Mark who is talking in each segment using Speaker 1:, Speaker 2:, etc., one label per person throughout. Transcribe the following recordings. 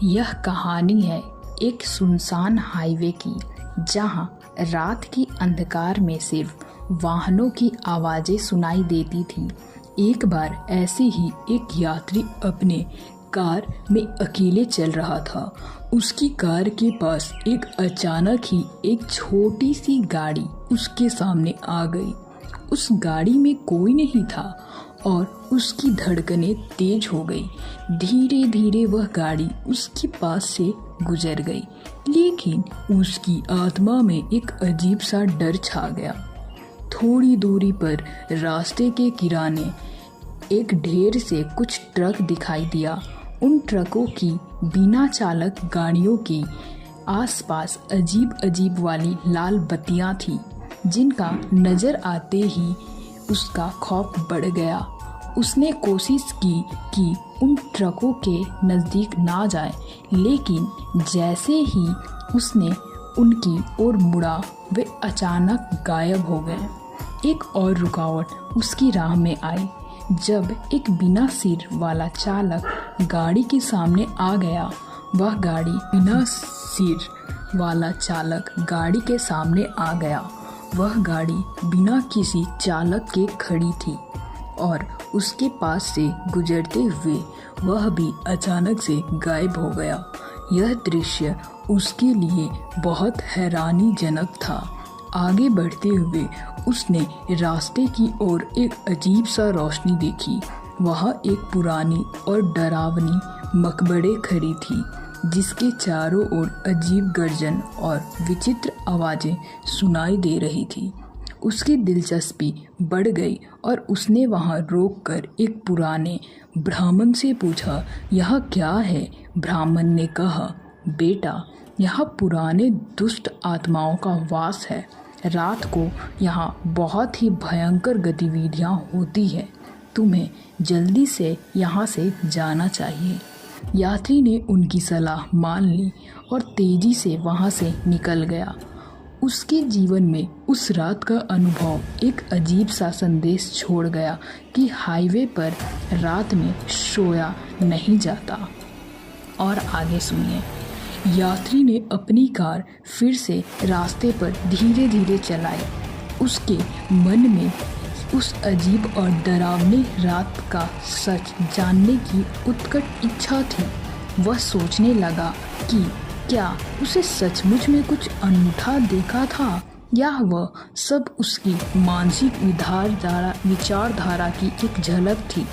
Speaker 1: यह कहानी है एक सुनसान हाईवे की, जहां रात की अंधकार में सिर्फ वाहनों की आवाजें सुनाई देती थी। एक बार ऐसे ही एक यात्री अपने कार में अकेले चल रहा था। उसकी कार के पास अचानक ही एक छोटी सी गाड़ी उसके सामने आ गई। उस गाड़ी में कोई नहीं था और उसकी धड़कनें तेज हो गई। धीरे धीरे वह गाड़ी उसके पास से गुजर गई, लेकिन उसकी आत्मा में एक अजीब सा डर छा गया। थोड़ी दूरी पर रास्ते के किनारे एक ढेर से कुछ ट्रक दिखाई दिया। उन ट्रकों की बिना चालक गाड़ियों के आसपास अजीब अजीब वाली लाल बत्तियां थीं, जिनका नजर आते ही उसका खौफ बढ़ गया। उसने कोशिश की कि उन ट्रकों के नज़दीक ना जाए, लेकिन जैसे ही उसने उनकी ओर मुड़ा, वे अचानक गायब हो गए। एक और रुकावट उसकी राह में आई। जब एक बिना सिर वाला चालक गाड़ी के सामने आ गया, वह गाड़ी बिना सिर वाला चालक गाड़ी के सामने आ गया। वह गाड़ी बिना किसी चालक के खड़ी थी और उसके पास से गुजरते हुए वह भी अचानक से गायब हो गया। यह दृश्य उसके लिए बहुत हैरानीजनक था। आगे बढ़ते हुए उसने रास्ते की ओर एक अजीब सा रोशनी देखी। वहाँ एक पुरानी और डरावनी मकबरे खड़ी थी, जिसके चारों ओर अजीब गर्जन और विचित्र आवाज़ें सुनाई दे रही थी। उसकी दिलचस्पी बढ़ गई और उसने वहां रोककर एक पुराने ब्राह्मण से पूछा, यह क्या है? ब्राह्मण ने कहा, बेटा, यहाँ पुराने दुष्ट आत्माओं का वास है। रात को यहाँ बहुत ही भयंकर गतिविधियाँ होती है। तुम्हें जल्दी से यहाँ से जाना चाहिए। यात्री ने उनकी सलाह मान ली और तेजी से वहाँ से निकल गया। उसके जीवन में उस रात का अनुभव एक अजीब सा संदेश छोड़ गया कि हाईवे पर रात में सोया नहीं जाता। और आगे सुनिए। यात्री ने अपनी कार फिर से रास्ते पर धीरे धीरे चलाई। उसके मन में उस अजीब और डरावनी रात का सच जानने की उत्कट इच्छा थी। वह सोचने लगा कि क्या उसे सचमुच में कुछ अनूठा देखा था, या वह सब उसकी मानसिक विचारधारा की एक झलक थी।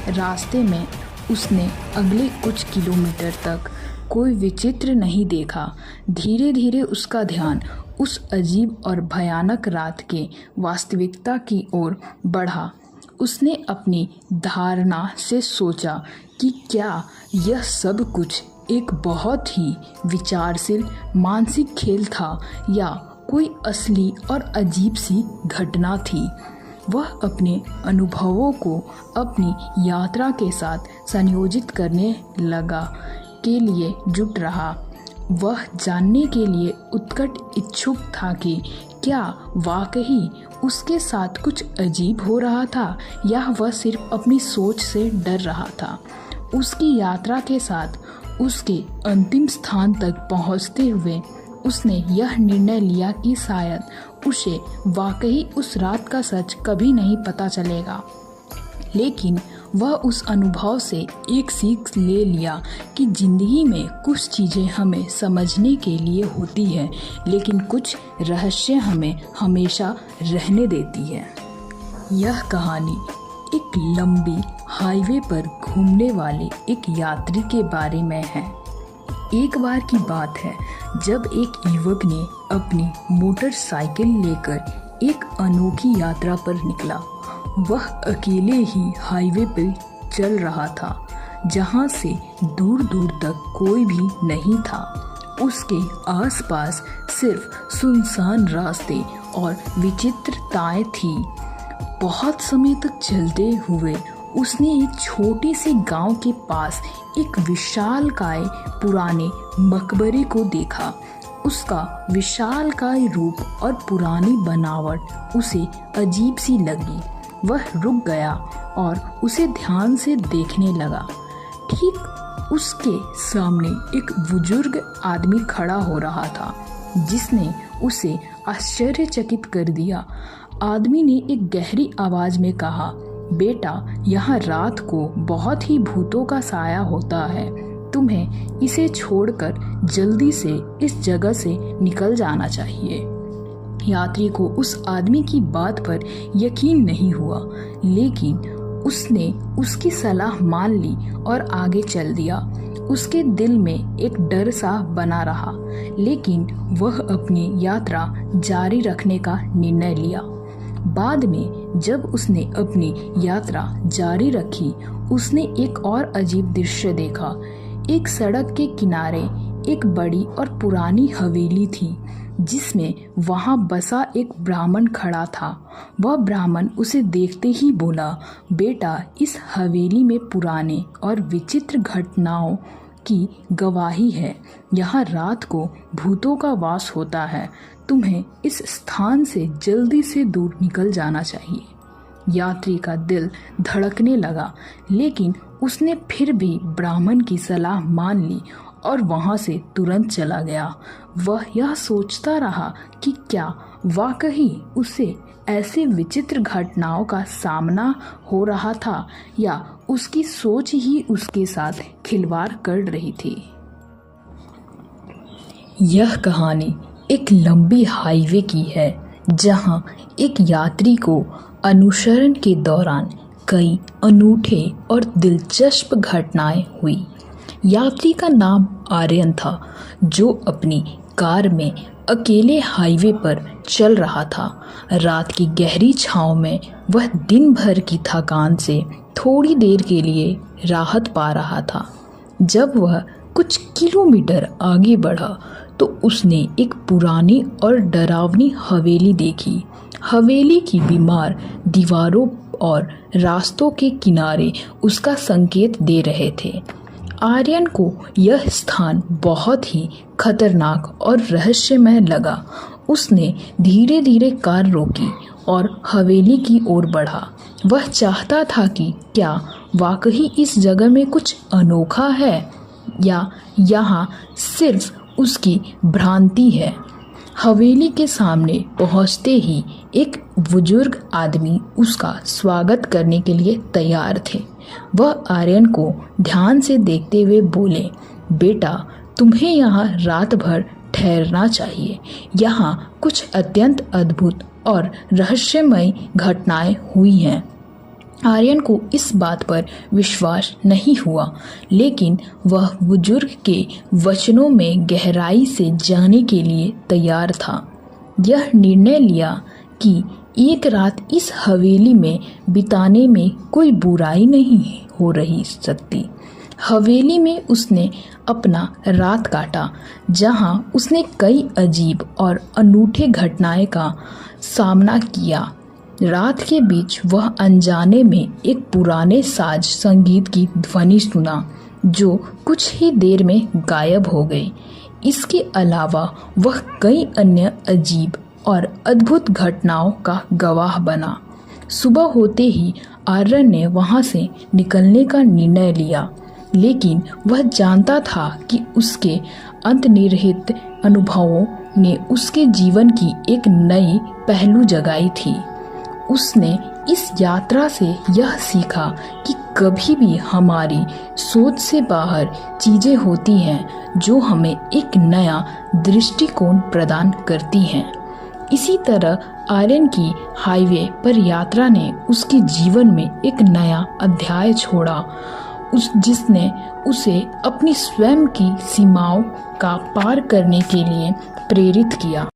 Speaker 1: रास्ते में उसने अगले कुछ किलोमीटर तक कोई विचित्र नहीं देखा। धीरे धीरे उसका ध्यान उस अजीब और भयानक रात के वास्तविकता की ओर बढ़ा। उसने अपनी धारणा से सोचा कि क्या यह सब कुछ एक बहुत ही विचारशील मानसिक खेल था, या कोई असली और अजीब सी घटना थी। वह अपने अनुभवों को अपनी यात्रा के साथ संयोजित करने लगा के लिए जुट रहा। वह जानने के लिए उत्कट इच्छुक था कि क्या वाकई उसके साथ कुछ अजीब हो रहा था, या वह सिर्फ अपनी सोच से डर रहा था। उसकी यात्रा के साथ उसके अंतिम स्थान तक पहुंचते हुए उसने यह निर्णय लिया कि शायद उसे वाकई उस रात का सच कभी नहीं पता चलेगा। लेकिन वह उस अनुभव से एक सीख ले लिया कि जिंदगी में कुछ चीज़ें हमें समझने के लिए होती है, लेकिन कुछ रहस्य हमें हमेशा रहने देती है। यह कहानी एक लंबी हाईवे पर घूमने वाले एक यात्री के बारे में है। एक बार की बात है, जब एक युवक ने अपनी मोटरसाइकिल लेकर एक अनोखी यात्रा पर निकला। वह अकेले ही हाईवे पर चल रहा था, जहां से दूर दूर तक कोई भी नहीं था। उसके आसपास सिर्फ सुनसान रास्ते और विचित्रताएं थी। बहुत समय तक चलते हुए उसने एक छोटे से गांव के पास एक विशालकाय पुराने मकबरे को देखा। उसका विशालकाय रूप और पुरानी बनावट उसे अजीब सी लगी। वह रुक गया और उसे ध्यान से देखने लगा। ठीक उसके सामने एक बुजुर्ग आदमी खड़ा हो रहा था, जिसने उसे आश्चर्यचकित कर दिया। आदमी ने एक गहरी आवाज में कहा, बेटा, यहाँ रात को बहुत ही भूतों का साया होता है। तुम्हें इसे छोड़कर जल्दी से इस जगह से निकल जाना चाहिए। यात्री को उस आदमी की बात पर यकीन नहीं हुआ, लेकिन उसने उसकी सलाह मान ली और आगे चल दिया। उसके दिल में एक डर सा बना रहा, लेकिन वह अपनी यात्रा जारी रखने का निर्णय लिया। बाद में जब उसने अपनी यात्रा जारी रखी, उसने एक और अजीब दृश्य देखा। एक सड़क के किनारे एक बड़ी और पुरानी हवेली थी, जिसमें वहां बसा एक ब्राह्मण खड़ा था। वह ब्राह्मण उसे देखते ही बोला, बेटा, इस हवेली में पुराने और विचित्र घटनाओं की गवाही है। यहाँ रात को भूतों का वास होता है। तुम्हें इस स्थान से जल्दी से दूर निकल जाना चाहिए। यात्री का दिल धड़कने लगा, लेकिन उसने फिर भी ब्राह्मण की सलाह मान ली और वहां से तुरंत चला गया। वह यह सोचता रहा कि क्या वाकई उसे ऐसे विचित्र घटनाओं का सामना हो रहा था, या उसकी सोच ही उसके साथ खिलवाड़ कर रही थी। यह कहानी एक लंबी हाईवे की है, जहां एक यात्री को अनुसरण के दौरान कई अनूठे और दिलचस्प घटनाएं हुई। यात्री का नाम आर्यन था, जो अपनी कार में अकेले हाईवे पर चल रहा था। रात की गहरी छांव में वह दिन भर की थकान से थोड़ी देर के लिए राहत पा रहा था। जब वह कुछ किलोमीटर आगे बढ़ा तो उसने एक पुरानी और डरावनी हवेली देखी। हवेली की बीमार दीवारों और रास्तों के किनारे उसका संकेत दे रहे थे। आर्यन को यह स्थान बहुत ही खतरनाक और रहस्यमय लगा। उसने धीरे धीरे कार रोकी और हवेली की ओर बढ़ा। वह चाहता था कि क्या वाकई इस जगह में कुछ अनोखा है, या यहाँ सिर्फ उसकी भ्रांति है। हवेली के सामने पहुँचते ही एक बुजुर्ग आदमी उसका स्वागत करने के लिए तैयार थे। वह आर्यन को ध्यान से देखते हुए बोले, बेटा, तुम्हें यहाँ रात भर ठहरना चाहिए। यहाँ कुछ अत्यंत अद्भुत और रहस्यमय घटनाएं हुई हैं। आर्यन को इस बात पर विश्वास नहीं हुआ, लेकिन वह बुजुर्ग के वचनों में गहराई से जाने के लिए तैयार था। यह निर्णय लिया कि एक रात इस हवेली में बिताने में कोई बुराई नहीं हो रही सकती। हवेली में उसने अपना रात काटा, जहां उसने कई अजीब और अनूठे घटनाएं का सामना किया। रात के बीच वह अनजाने में एक पुराने साज संगीत की ध्वनि सुना, जो कुछ ही देर में गायब हो गई। इसके अलावा वह कई अन्य अजीब और अद्भुत घटनाओं का गवाह बना। सुबह होते ही आर्यन ने वहां से निकलने का निर्णय लिया, लेकिन वह जानता था कि उसके अंतर्निहित अनुभवों ने उसके जीवन की एक नई पहलू जगाई थी। उसने इस यात्रा से यह सीखा कि कभी भी हमारी सोच से बाहर चीजें होती हैं जो हमें एक नया दृष्टिकोण प्रदान करती हैं। इसी तरह आर्यन की हाईवे पर यात्रा ने उसके जीवन में एक नया अध्याय छोड़ा, जिसने उसे अपनी स्वयं की सीमाओं का पार करने के लिए प्रेरित किया।